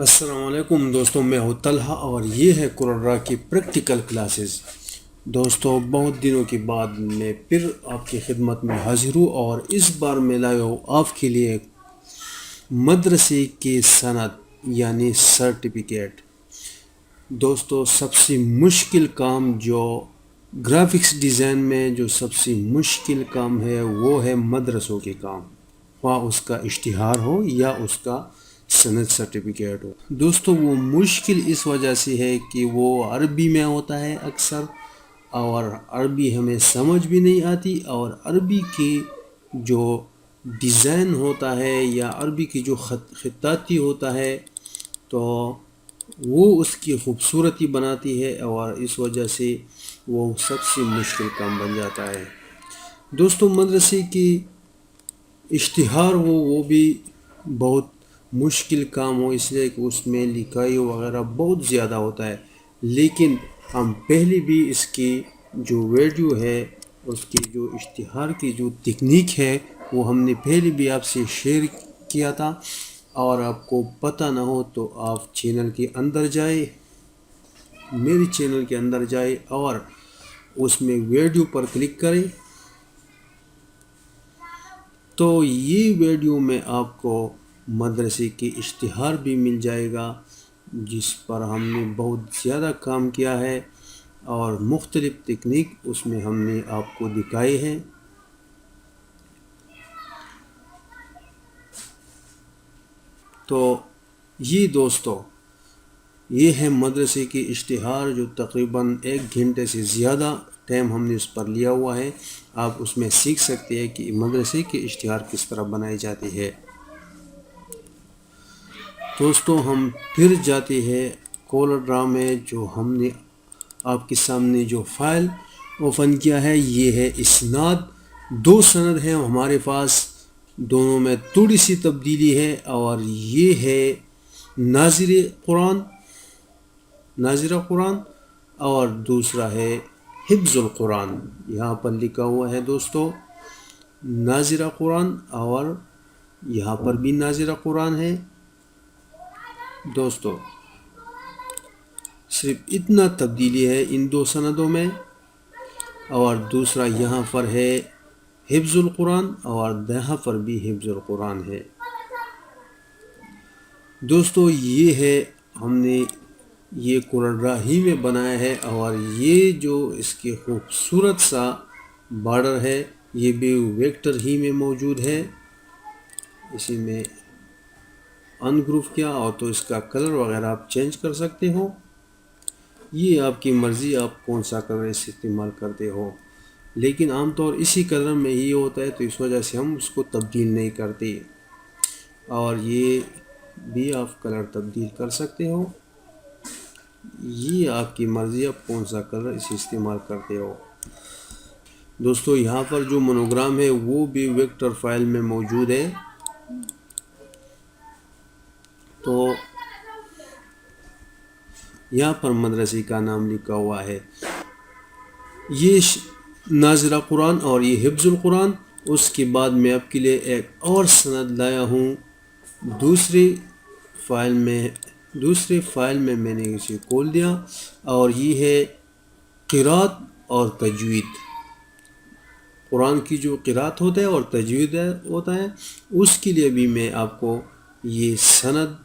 السلام علیکم دوستوں، میں ہوں طلحہ اور یہ ہے قرآن کی پریکٹیکل کلاسز۔ دوستوں، بہت دنوں کے بعد میں پھر آپ کی خدمت میں حاضر ہوں اور اس بار میں لایا ہوں آپ کے لیے مدرسے کی سند یعنی سرٹیفکیٹ۔ دوستوں، سب سے مشکل کام جو گرافکس ڈیزائن میں جو سب سے مشکل کام ہے وہ ہے مدرسوں کے کام، وہاں اس کا اشتہار ہو یا اس کا سند سرٹیفکیٹ ہو۔ دوستوں، وہ مشکل اس وجہ سے ہے کہ وہ عربی میں ہوتا ہے اکثر، اور عربی ہمیں سمجھ بھی نہیں آتی، اور عربی کی جو ڈیزائن ہوتا ہے یا عربی کی جو خطاطی ہوتا ہے تو وہ اس کی خوبصورتی بناتی ہے، اور اس وجہ سے وہ سب سے مشکل کام بن جاتا ہے۔ دوستوں، مدرسے کی اشتہار وہ بھی بہت مشکل کام ہو، اس لیے کہ اس میں لکھائی وغیرہ بہت زیادہ ہوتا ہے، لیکن ہم پہلے بھی اس کی جو ویڈیو ہے، اس کی جو اشتہار کی جو تکنیک ہے وہ ہم نے پہلے بھی آپ سے شیئر کیا تھا، اور آپ کو پتہ نہ ہو تو آپ چینل کے اندر جائے، میری چینل کے اندر جائے اور اس میں ویڈیو پر کلک کریں، تو یہ ویڈیو میں آپ کو مدرسے کے اشتہار بھی مل جائے گا، جس پر ہم نے بہت زیادہ کام کیا ہے اور مختلف تکنیک اس میں ہم نے آپ کو دکھائی ہیں۔ تو یہ دوستو، یہ ہے مدرسے کے اشتہار جو تقریباً 1 گھنٹے سے زیادہ ٹائم ہم نے اس پر لیا ہوا ہے۔ آپ اس میں سیکھ سکتے ہیں کہ مدرسے کے اشتہار کس طرح بنائی جاتی ہے۔ دوستوں، ہم پھر جاتے ہیں کولر ڈرا میں، جو ہم نے آپ کے سامنے جو فائل اوپن کیا ہے یہ ہے اسناد۔ 2 سند ہیں ہمارے پاس، دونوں میں تھوڑی سی تبدیلی ہے، اور یہ ہے ناظرہ قرآن اور دوسرا ہے حفظ القرآن۔ یہاں پر لکھا ہوا ہے دوستو ناظرہ قرآن، اور یہاں پر بھی ناظرہ قرآن ہے۔ دوستو، صرف اتنا تبدیلی ہے ان 2 سندوں میں، اور دوسرا یہاں پر ہے حفظ القرآن اور یہاں پر بھی حفظ القرآن ہے۔ دوستو، یہ ہے ہم نے یہ قرآن ہی میں بنایا ہے، اور یہ جو اس کے خوبصورت سا بارڈر ہے یہ بھی ویکٹر ہی میں موجود ہے۔ اسی میں انگروف کیا اور تو اس کا کلر وغیرہ آپ چینج کر سکتے ہو، یہ آپ کی مرضی، آپ کون سا کلر استعمال کرتے ہو، لیکن عام طور اسی کلر میں ہی ہوتا ہے، تو اس وجہ سے ہم اس کو تبدیل نہیں کرتے، اور یہ بھی آپ کلر تبدیل کر سکتے ہو، یہ آپ کی مرضی، آپ کون سا کلر اسے استعمال کرتے ہو۔ دوستو، یہاں پر جو مونوگرام ہے وہ بھی ویکٹر فائل میں موجود ہے، تو یہاں پر مدرسے کا نام لکھا ہوا ہے، یہ ناظرہ قرآن اور یہ حفظ القرآن۔ اس کے بعد میں آپ کے لیے ایک اور سند لایا ہوں دوسرے فائل میں نے اسے کھول دیا، اور یہ ہے قرات اور تجوید۔ قرآن کی جو قرات ہوتا ہے اور تجوید ہوتا ہے، اس کے لیے بھی میں آپ کو یہ سند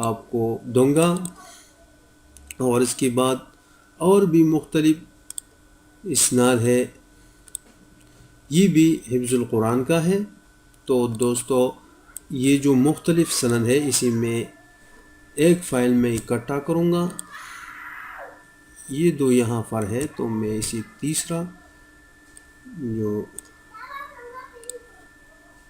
آپ کو دوں گا، اور اس کے بعد اور بھی مختلف اسناد ہے، یہ بھی حفظ القرآن کا ہے۔ تو دوستو، یہ جو مختلف سند ہے اسی میں ایک فائل میں اکٹھا کروں گا، یہ 2 یہاں پر ہے، تو میں اسی تیسرا جو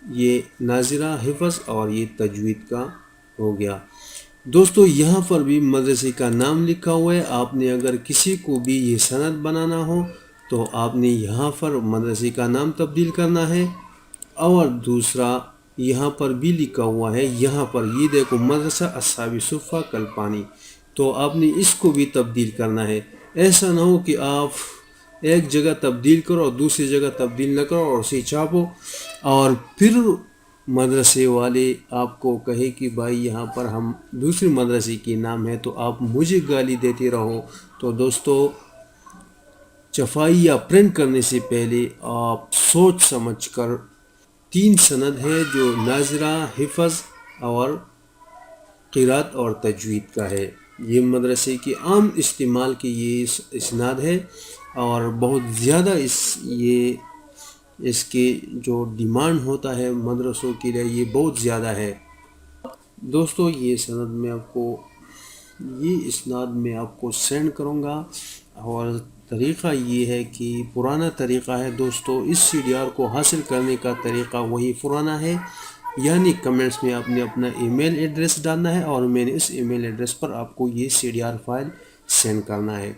یہ ناظرہ حفظ اور یہ تجوید کا ہو گیا۔ دوستو، یہاں پر بھی مدرسے کا نام لکھا ہوا ہے، آپ نے اگر کسی کو بھی یہ سند بنانا ہو تو آپ نے یہاں پر مدرسے کا نام تبدیل کرنا ہے، اور دوسرا یہاں پر بھی لکھا ہوا ہے، یہاں پر یہ دیکھو مدرسہ اصحاب صفہ کلپانی، تو آپ نے اس کو بھی تبدیل کرنا ہے۔ ایسا نہ ہو کہ آپ ایک جگہ تبدیل کرو اور دوسری جگہ تبدیل نہ کرو اور اسے چھاپو، اور پھر مدرسے والے آپ کو کہے کہ بھائی یہاں پر ہم دوسری مدرسے کی نام ہے تو آپ مجھے گالی دیتے رہو، تو دوستو چھپائی یا پرنٹ کرنے سے پہلے آپ سوچ سمجھ کر 3 سند ہے جو ناظرہ، حفظ اور قرات اور تجوید کا ہے، یہ مدرسے کی عام استعمال کی یہ اسناد ہے، اور بہت زیادہ اس کے جو ڈیمانڈ ہوتا ہے مدرسوں کے لیے یہ بہت زیادہ ہے۔ دوستو یہ اسناد میں آپ کو سینڈ کروں گا، اور طریقہ یہ ہے کہ پرانا طریقہ ہے دوستو، اس سی ڈی آر کو حاصل کرنے کا طریقہ وہی پرانا ہے، یعنی کمنٹس میں آپ نے اپنا ای میل ایڈریس ڈالنا ہے اور میں نے اس ای میل ایڈریس پر آپ کو یہ C D R file send کرنا ہے۔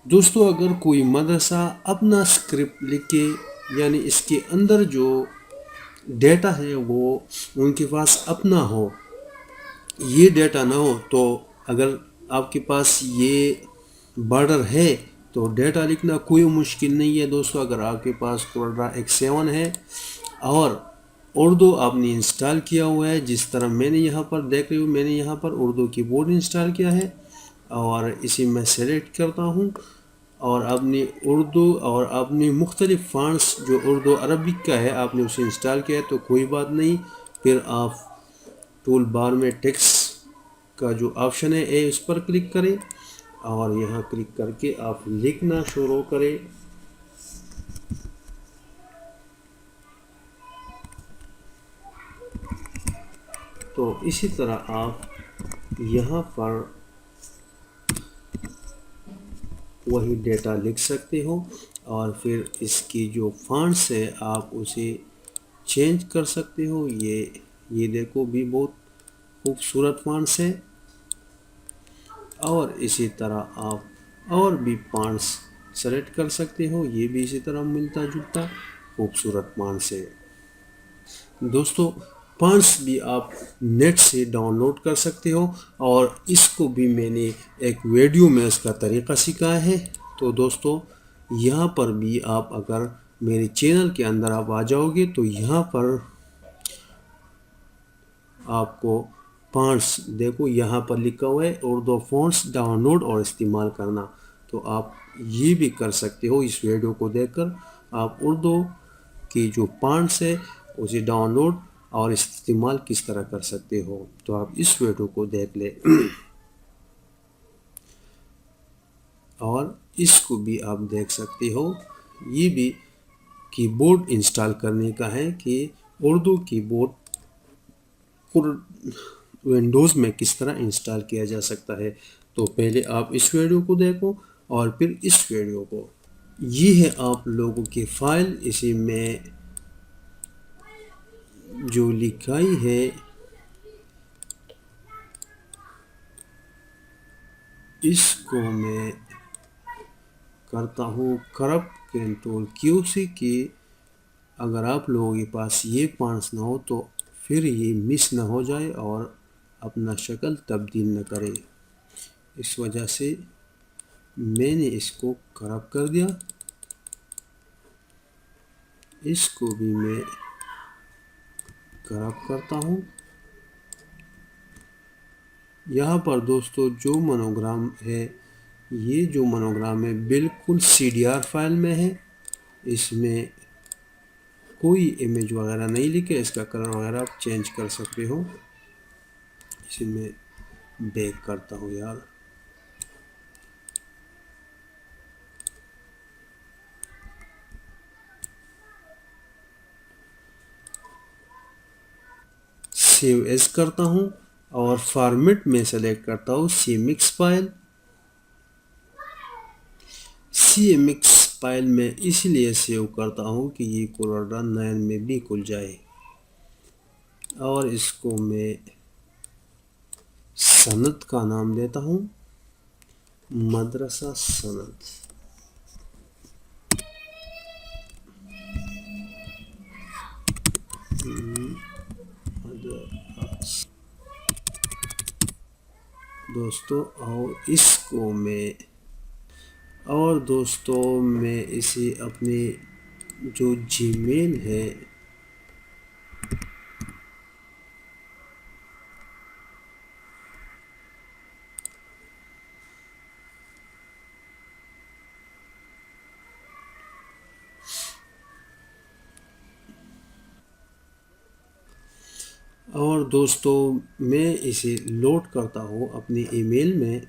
دوستو اگر کوئی مدرسہ اپنا اسکرپٹ لکھ کے، یعنی اس کے اندر جو ڈیٹا ہے وہ ان کے پاس اپنا ہو، یہ ڈیٹا نہ ہو، تو اگر آپ کے پاس یہ بارڈر ہے تو ڈیٹا لکھنا کوئی مشکل نہیں ہے دوستو۔ اگر آپ کے پاس کوڈرا X7 ہے اور اردو آپ نے انسٹال کیا ہوا ہے، جس طرح میں نے یہاں پر دیکھ رہی ہوں، میں نے یہاں پر اردو کی بورڈ انسٹال کیا ہے اور اسے میں سیلیکٹ کرتا ہوں، اور آپ نے اردو اور آپ نے مختلف فانٹس جو اردو عربک کا ہے آپ نے اسے انسٹال کیا ہے تو کوئی بات نہیں، پھر آپ ٹول بار میں ٹیکسٹ کا جو آپشن ہے اس پر کلک کریں اور یہاں کلک کر کے آپ لکھنا شروع کریں۔ تو اسی طرح آپ یہاں پر وہی ڈیٹا لکھ سکتے ہو، اور پھر اس کی جو فانٹس ہے آپ اسے چینج کر سکتے ہو۔ یہ دیکھو بھی بہت خوبصورت فانٹس ہے، اور اسی طرح آپ اور بھی فانٹس سلیکٹ کر سکتے ہو، یہ بھی اسی طرح ملتا جلتا خوبصورت فانٹس ہے۔ دوستو فانٹس بھی آپ نیٹ سے ڈاؤن لوڈ کر سکتے ہو، اور اس کو بھی میں نے ایک ویڈیو میں اس کا طریقہ سکھایا ہے، تو دوستو یہاں پر بھی آپ اگر میرے چینل کے اندر آپ آ جاؤ گے تو یہاں پر آپ کو فانٹس دیکھو، یہاں پر لکھا ہوا ہے اردو فونٹس ڈاؤن لوڈ اور استعمال کرنا، تو آپ یہ بھی کر سکتے ہو۔ اس ویڈیو کو دیکھ کر آپ اردو کی جو فانٹس ہے اسے ڈاؤن لوڈ اور استعمال کس طرح کر سکتے ہو، تو آپ اس ویڈیو کو دیکھ لیں، اور اس کو بھی آپ دیکھ سکتے ہو۔ یہ بھی کی بورڈ انسٹال کرنے کا ہے کہ اردو کی بورڈ ونڈوز میں کس طرح انسٹال کیا جا سکتا ہے، تو پہلے آپ اس ویڈیو کو دیکھو اور پھر اس ویڈیو کو۔ یہ ہے آپ لوگوں کی فائل، اسی میں جو لکھائی ہے اس کو میں کرتا ہوں کرپٹ کنٹرول کیو سے، کہ اگر آپ لوگوں کے پاس یہ فانٹس نہ ہو تو پھر یہ مس نہ ہو جائے اور اپنا شکل تبدیل نہ کرے، اس وجہ سے میں نے اس کو کرپٹ کر دیا۔ اس کو بھی میں کرپٹ کرتا ہوں۔ یہاں پر دوستو جو مونوگرام ہے، یہ جو مونوگرام ہے بالکل سی ڈی آر فائل میں ہے، اس میں کوئی امیج وغیرہ نہیں لکھے، اس کا کلر وغیرہ آپ چینج کر سکتے ہو۔ اسے میں بیک کرتا ہوں یار۔ سیو ایز کرتا ہوں اور فارمیٹ میں سلیکٹ کرتا ہوں C M X file. C M X file میں اس لیے سیو کرتا ہوں کہ یہ کوڈرا 9 میں بھی کھل جائے، اور اس کو میں سند کا نام دیتا ہوں، مدرسہ سند۔ دوستو اور اس کو میں اسے اپنے جو جی میل ہے اور دوستو میں اسے لوڈ کرتا ہوں اپنی ای میل میں.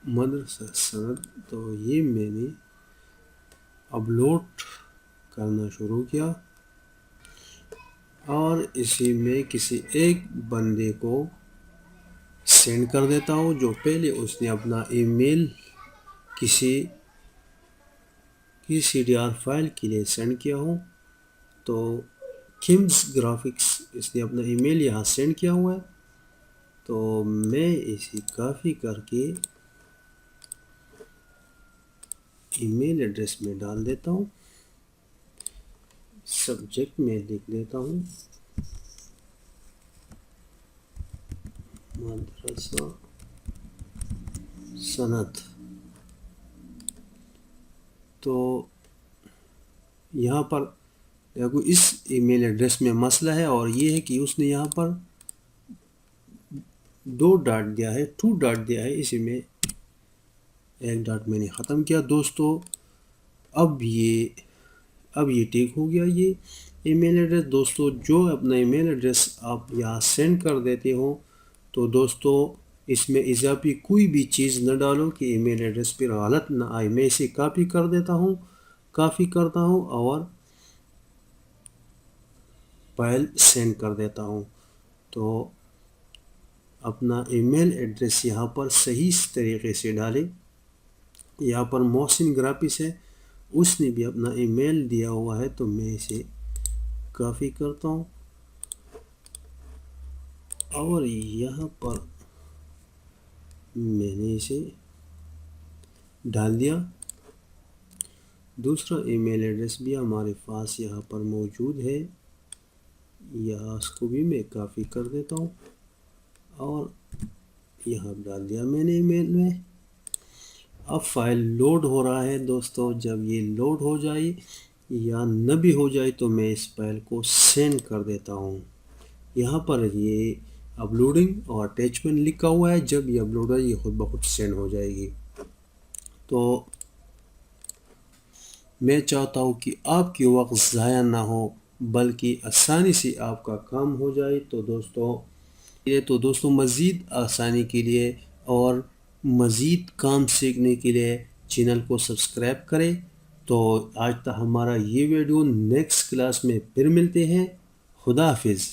مدرسہ سند، تو یہ میں نے اپلوڈ کرنا شروع کیا اور اسی میں کسی ایک بندے کو سینڈ کر دیتا ہوں جو پہلے اس نے اپنا ای میل کسی CDR فائل کے لیے سینڈ کیا ہوں. تو کمز گرافکس اس نے اپنا ای میل یہاں سینڈ کیا ہوا ہے، تو میں اسے کاپی کر کے ای میل ایڈریس میں ڈال دیتا ہوں. سبجیکٹ میں لکھ دیتا ہوں مدرسہ سند. تو یہاں پر دیکھو اس ای میل ایڈریس میں مسئلہ ہے، اور یہ ہے کہ اس نے یہاں پر 2 ڈاٹ دیا ہے، 2 ڈاٹ دیا ہے، اسی میں 1 ڈاٹ میں نے ختم کیا. دوستو اب یہ ٹھیک ہو گیا یہ ای میل ایڈریس. دوستو جو اپنا ای میل ایڈریس آپ یہاں سینڈ کر دیتے ہو، تو دوستو اس میں اضافی کوئی بھی چیز نہ ڈالو کہ ای میل ایڈریس پر غلط نہ آئے. میں اسے کاپی کرتا ہوں اور فائل سینڈ کر دیتا ہوں. تو اپنا ای میل ایڈریس یہاں پر صحیح طریقے سے ڈالیں. یہاں پر محسن گرافکس ہے، اس نے بھی اپنا ای میل دیا ہوا ہے، تو میں اسے کاپی کرتا ہوں اور یہاں پر میں نے اسے ڈال دیا. دوسرا ای میل ایڈریس بھی ہمارے پاس یہاں پر موجود ہے، یہاں اس کو بھی میں کاپی کر دیتا ہوں اور یہاں ڈال دیا میں نے ای میل میں. اب فائل لوڈ ہو رہا ہے. دوستو جب یہ لوڈ ہو جائے یا نہ بھی ہو جائے تو میں اس فائل کو سینڈ کر دیتا ہوں. یہاں پر یہ اپلوڈنگ اور اٹیچمنٹ لکھا ہوا ہے، جب یہ اپلوڈ ہو یہ خود بخود سینڈ ہو جائے گی. تو میں چاہتا ہوں کہ آپ کی وقت ضائع نہ ہو بلکہ آسانی سے آپ کا کام ہو جائے. تو دوستو مزید آسانی کے لیے اور مزید کام سیکھنے کے لیے چینل کو سبسکرائب کریں. تو آج تک ہمارا یہ ویڈیو، نیکسٹ کلاس میں پھر ملتے ہیں. خدا حافظ.